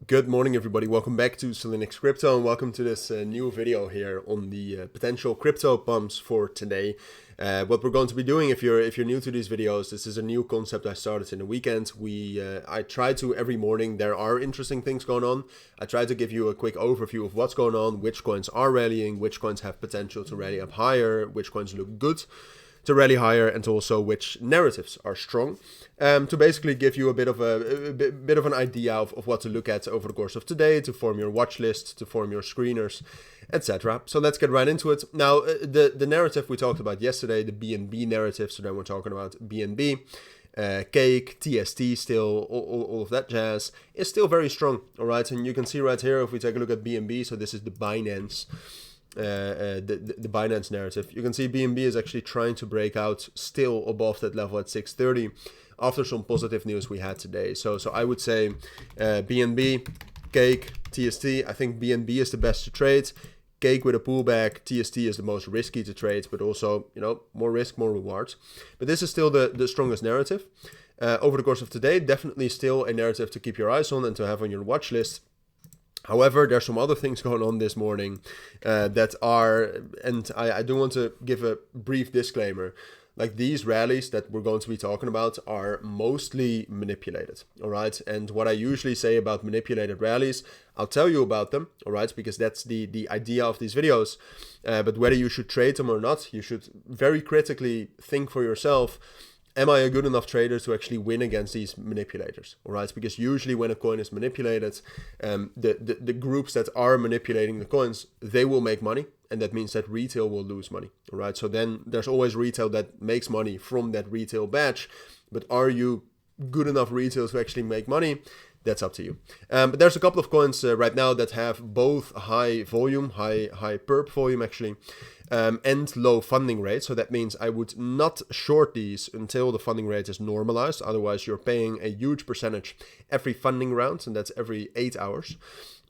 Good morning, everybody. Welcome back to Cilinix Crypto, and welcome to this new video here on the potential crypto pumps for today. What we're going to be doing, if you're new to these videos, this is a new concept I started in the weekend. I try to every morning. There are interesting things going on. I try to give you a quick overview of what's going on, which coins are rallying, which coins have potential to rally up higher, which coins look good to rally higher, and also which narratives are strong, to basically give you a bit of an idea of what to look at over the course of today, to form your watch list, to form your screeners, etc. So let's get right into it. Now, the narrative we talked about yesterday, the BNB narrative, so then we're talking about BNB, Cake, TST, still all of that jazz is still very strong. All right, and you can see right here, if we take a look at BNB, so this is the Binance. The Binance narrative. You can see BNB is actually trying to break out still above that level at 630 after some positive news we had today. So I would say BNB, Cake, TST. I think BNB is the best to trade. Cake with a pullback, TST is the most risky to trade, but also, more risk, more rewards. But this is still the strongest narrative. Over the course of today, definitely still a narrative to keep your eyes on and to have on your watch list. However, there's some other things going on this morning that are, and I do want to give a brief disclaimer, like these rallies that we're going to be talking about are mostly manipulated, all right? And what I usually say about manipulated rallies, I'll tell you about them, all right? Because that's the idea of these videos. But whether you should trade them or not, you should very critically think for yourself, am I a good enough trader to actually win against these manipulators? All right, because usually when a coin is manipulated, the groups that are manipulating the coins, they will make money, and that means that retail will lose money. All right, so then there's always retail that makes money from that retail batch, but are you good enough retail to actually make money? That's up to you. But there's a couple of coins right now that have both high volume, high perp volume actually, and low funding rate. So that means I would not short these until the funding rate is normalized. Otherwise, you're paying a huge percentage every funding round, and that's every 8 hours.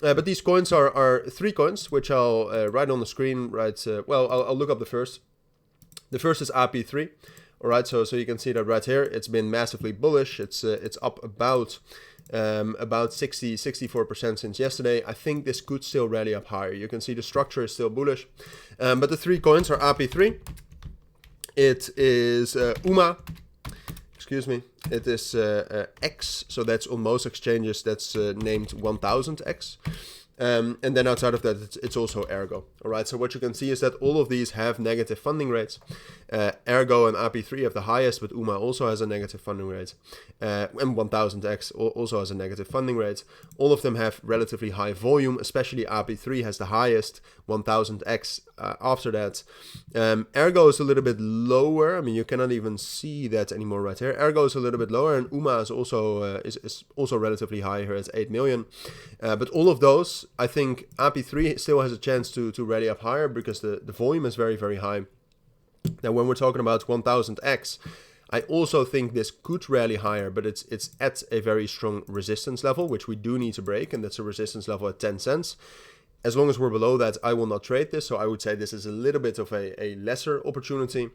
But these coins are three coins, which I'll write on the screen. I'll look up the first. The first is API3. All right, so you can see that right here. It's been massively bullish. It's up about 64% since yesterday. I think this could still rally up higher. You can see the structure is still bullish. But the three coins are API3. It is UMA. Excuse me. It is X. So that's on most exchanges. That's named 1000X. And then outside of that, it's also Ergo. All right, so what you can see is that all of these have negative funding rates. Ergo and API3 have the highest, but UMA also has a negative funding rate. And 1000X also has a negative funding rate. All of them have relatively high volume, especially API3 has the highest, 1000X after that. Ergo is a little bit lower. I mean, you cannot even see that anymore right here. Ergo is a little bit lower, and UMA is also relatively high here at 8 million. But all of those, I think API3 still has a chance to rally up higher because the volume is very, very high. Now, when we're talking about 1000X, I also think this could rally higher, but it's at a very strong resistance level, which we do need to break, and that's a resistance level at 10 cents. As long as we're below that, I will not trade this. So I would say this is a little bit of a lesser opportunity,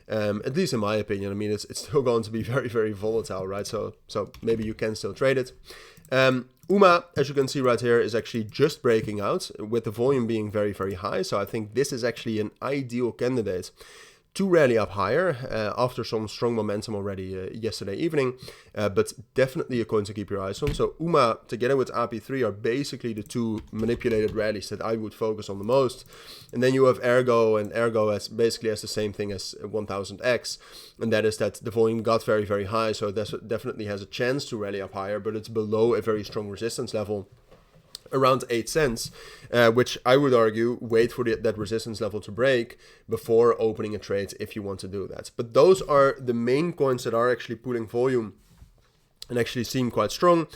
at least in my opinion. I mean, it's still going to be very, very volatile, right? So maybe you can still trade it. UMA, as you can see right here, is actually just breaking out with the volume being very, very high. So I think this is actually an ideal candidate to rally up higher after some strong momentum already yesterday evening, but definitely a coin to keep your eyes on. So UMA together with API3 are basically the two manipulated rallies that I would focus on the most. And then you have Ergo, and Ergo basically has the same thing as 1000X, and that is that the volume got very, very high, so it definitely has a chance to rally up higher, but it's below a very strong resistance level, around 8 cents, which I would argue wait for that resistance level to break before opening a trade if you want to do that. But those are the main coins that are actually pulling volume and actually seem quite strong.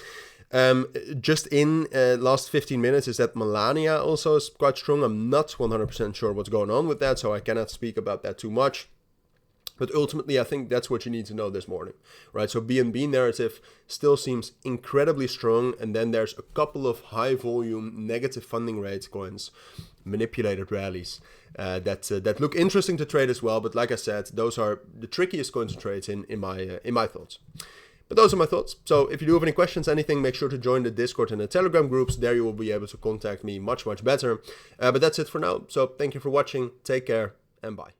Just in last 15 minutes is that Melania also is quite strong. I'm not 100% sure what's going on with that, so I cannot speak about that too much. But ultimately, I think that's what you need to know this morning, right? So BNB narrative still seems incredibly strong. And then there's a couple of high volume negative funding rate coins, manipulated rallies that look interesting to trade as well. But like I said, those are the trickiest coins to trade in my thoughts. But those are my thoughts. So if you do have any questions, anything, make sure to join the Discord and the Telegram groups. There you will be able to contact me much better. But that's it for now. So thank you for watching. Take care and bye.